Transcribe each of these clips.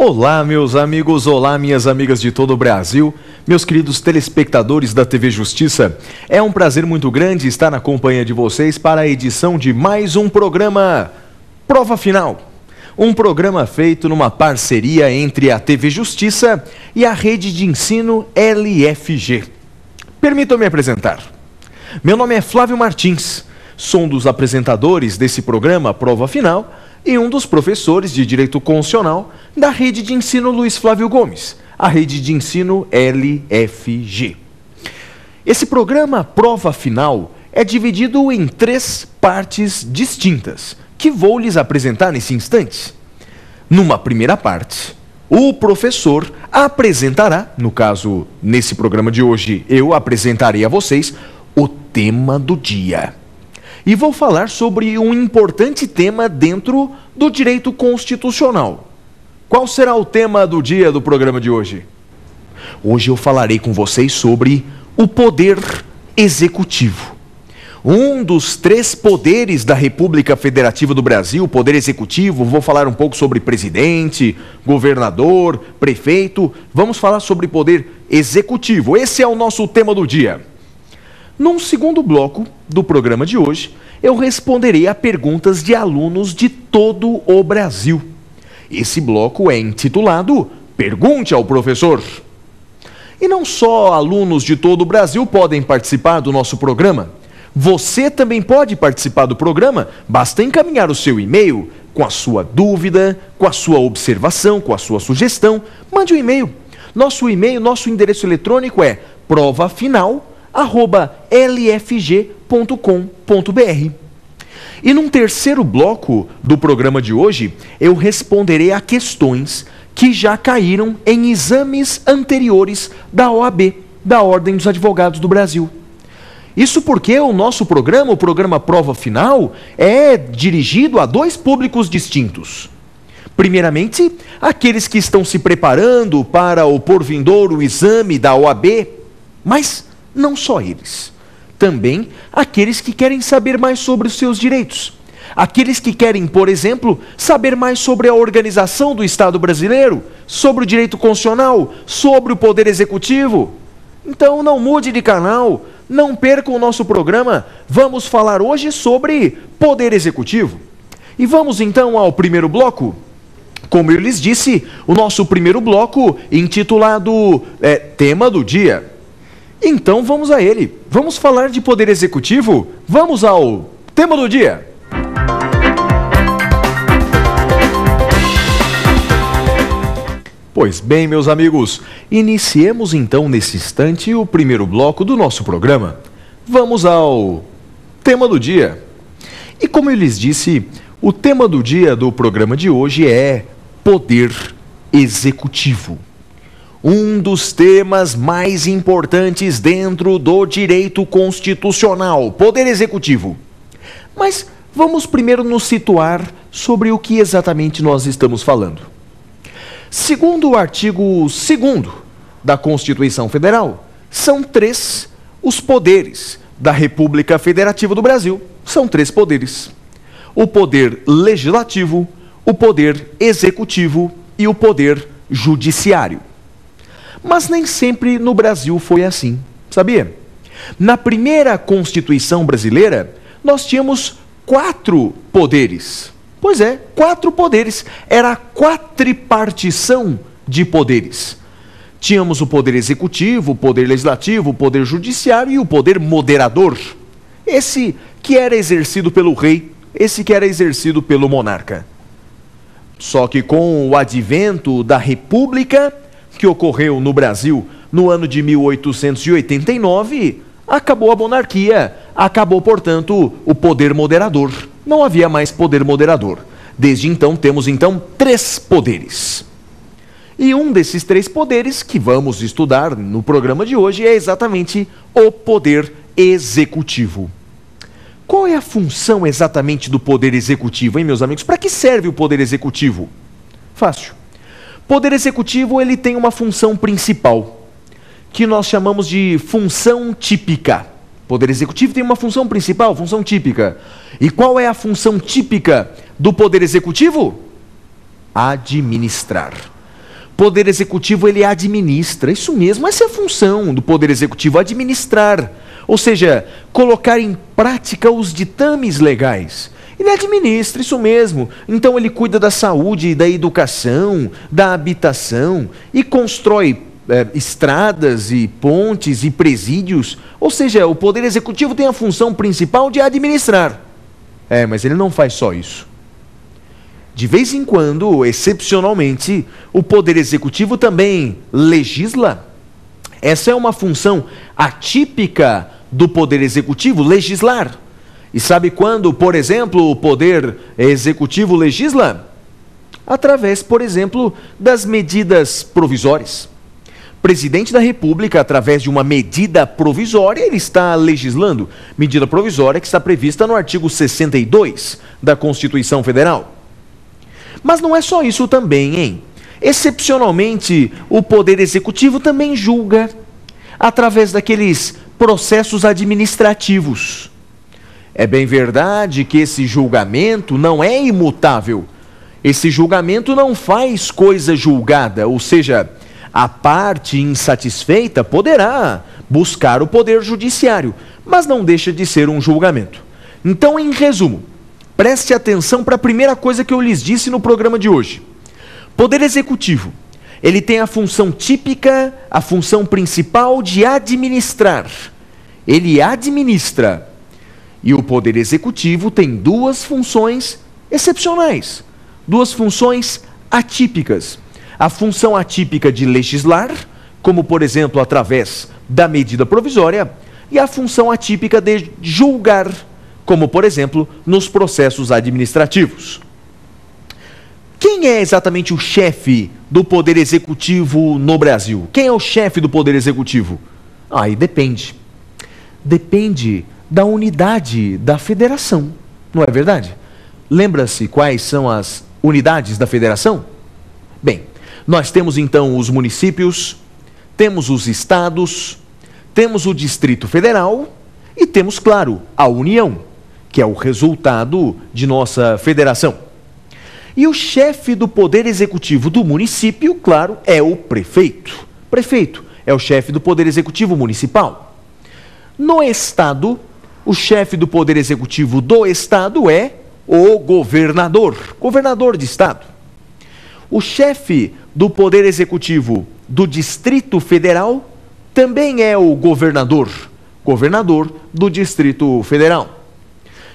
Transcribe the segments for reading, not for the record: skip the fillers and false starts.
Olá, meus amigos, olá, minhas amigas de todo o Brasil, meus queridos telespectadores da TV Justiça. É um prazer muito grande estar na companhia de vocês para a edição de mais um programa Prova Final. Um programa feito numa parceria entre a TV Justiça e a rede de ensino LFG. Permitam-me apresentar. Meu nome é Flávio Martins, sou um dos apresentadores desse programa Prova Final e um dos professores de Direito Constitucional da rede de ensino Luiz Flávio Gomes, a rede de ensino LFG. Esse programa Prova Final é dividido em 3 partes distintas, que vou lhes apresentar nesse instante. Numa primeira parte, o professor apresentará, no caso, nesse programa de hoje, eu apresentarei a vocês o tema do dia. E vou falar sobre um importante tema dentro do direito constitucional. Qual será o tema do dia do programa de hoje? Hoje eu falarei com vocês sobre o poder executivo. Um dos 3 poderes da República Federativa do Brasil, o poder executivo. Vou falar um pouco sobre presidente, governador, prefeito. Vamos falar sobre poder executivo. Esse é o nosso tema do dia. Num segundo bloco do programa de hoje, eu responderei a perguntas de alunos de todo o Brasil. Esse bloco é intitulado Pergunte ao Professor. E não só alunos de todo o Brasil podem participar do nosso programa. Você também pode participar do programa, basta encaminhar o seu e-mail com a sua dúvida, com a sua observação, com a sua sugestão. Mande um e-mail. Nosso e-mail, nosso endereço eletrônico é provafinal@lfg.com.br. E num terceiro bloco do programa de hoje, eu responderei a questões que já caíram em exames anteriores da OAB, da Ordem dos Advogados do Brasil. Isso porque o nosso programa, o programa Prova Final, é dirigido a 2 públicos distintos. Primeiramente, aqueles que estão se preparando para o porvindouro exame da OAB, mas não só eles. Também aqueles que querem saber mais sobre os seus direitos. Aqueles que querem, por exemplo, saber mais sobre a organização do Estado brasileiro, sobre o direito constitucional, sobre o poder executivo. Então não mude de canal, não perca o nosso programa. Vamos falar hoje sobre poder executivo. E vamos então ao primeiro bloco. Como eu lhes disse, o nosso primeiro bloco intitulado Tema do Dia. Então vamos a ele. Vamos falar de poder executivo? Vamos ao tema do dia. Pois bem, meus amigos, iniciemos então nesse instante o primeiro bloco do nosso programa. Vamos ao tema do dia. E como eu lhes disse, o tema do dia do programa de hoje é poder executivo. Um dos temas mais importantes dentro do direito constitucional, poder executivo. Mas vamos primeiro nos situar sobre o que exatamente nós estamos falando. Segundo o artigo 2º da Constituição Federal, são 3 os poderes da República Federativa do Brasil. São 3 poderes. O poder legislativo, o poder executivo e o poder judiciário. Mas nem sempre no Brasil foi assim, sabia? Na primeira Constituição brasileira, nós tínhamos 4 poderes. Pois é, 4 poderes. Era a quadripartição de poderes. Tínhamos o poder executivo, o poder legislativo, o poder judiciário e o poder moderador. Esse que era exercido pelo rei, esse que era exercido pelo monarca. Só que com o advento da República, que ocorreu no Brasil no ano de 1889, acabou a monarquia, acabou, portanto, o poder moderador. Não havia mais poder moderador. Desde então, temos 3 poderes. E um desses 3 poderes que vamos estudar no programa de hoje é exatamente o poder executivo. Qual é a função exatamente do poder executivo, hein, meus amigos? Para que serve o poder executivo? Fácil. Poder executivo, ele tem uma função principal, que nós chamamos de função típica. Poder executivo tem uma função principal, função típica. E qual é a função típica do poder executivo? Administrar. Poder executivo, ele administra. Isso mesmo, essa é a função do poder executivo, administrar. Ou seja, colocar em prática os ditames legais. Ele administra, isso mesmo. Então ele cuida da saúde, da educação, da habitação e constrói estradas e pontes e presídios. Ou seja, o poder executivo tem a função principal de administrar. Mas ele não faz só isso. De vez em quando, excepcionalmente, o poder executivo também legisla. Essa é uma função atípica do poder executivo, legislar. E sabe quando, por exemplo, o poder executivo legisla? Através, por exemplo, das medidas provisórias. O presidente da República, através de uma medida provisória, ele está legislando. Medida provisória que está prevista no artigo 62 da Constituição Federal. Mas não é só isso também, hein? Excepcionalmente, o poder executivo também julga através daqueles processos administrativos. É bem verdade que esse julgamento não é imutável. Esse julgamento não faz coisa julgada, ou seja, a parte insatisfeita poderá buscar o poder judiciário, mas não deixa de ser um julgamento. Então, em resumo, preste atenção para a primeira coisa que eu lhes disse no programa de hoje. Poder executivo, ele tem a função típica, a função principal de administrar. Ele administra. E o poder executivo tem duas funções excepcionais, duas funções atípicas. A função atípica de legislar, como por exemplo através da medida provisória, e a função atípica de julgar, como por exemplo nos processos administrativos. Quem é exatamente o chefe do poder executivo no Brasil? Quem é o chefe do poder executivo? Aí depende. Depende da unidade da federação, não é verdade? Lembra-se quais são as unidades da federação? Bem, nós temos então os municípios, temos os estados, temos o Distrito Federal e temos, claro, a União, que é o resultado de nossa federação. E o chefe do poder executivo do município, claro, é o prefeito. Prefeito é o chefe do poder executivo municipal. No estado, o chefe do poder executivo do estado é o governador, governador de estado. O chefe do poder executivo do Distrito Federal também é o governador, governador do Distrito Federal.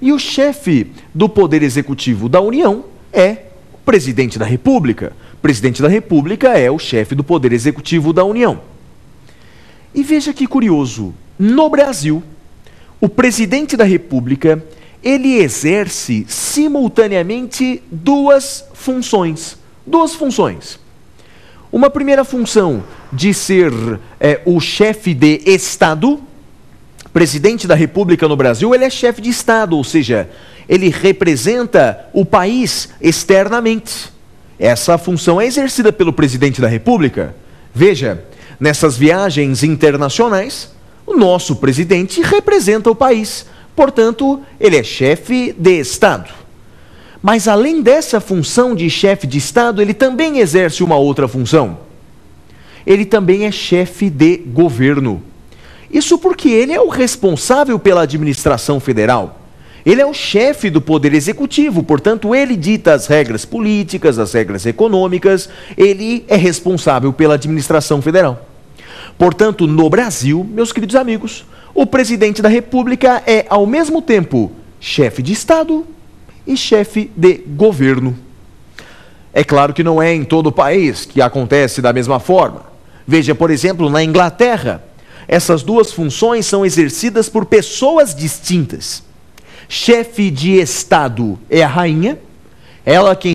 E o chefe do poder executivo da União é o presidente da República. O presidente da República é o chefe do poder executivo da União. E veja que curioso, no Brasil, o presidente da República, ele exerce simultaneamente duas funções. Duas funções. Uma primeira função de ser o chefe de Estado. Presidente da República no Brasil, ele é chefe de Estado, ou seja, ele representa o país externamente. Essa função é exercida pelo presidente da República. Veja, nessas viagens internacionais, o nosso presidente representa o país, portanto, ele é chefe de Estado. Mas além dessa função de chefe de Estado, ele também exerce uma outra função. Ele também é chefe de governo. Isso porque ele é o responsável pela administração federal. Ele é o chefe do poder executivo, portanto, ele dita as regras políticas, as regras econômicas, ele é responsável pela administração federal. Portanto, no Brasil, meus queridos amigos, o presidente da República é, ao mesmo tempo, chefe de Estado e chefe de governo. É claro que não é em todo o país que acontece da mesma forma. Veja, por exemplo, na Inglaterra, essas duas funções são exercidas por pessoas distintas. Chefe de Estado é a rainha, ela quem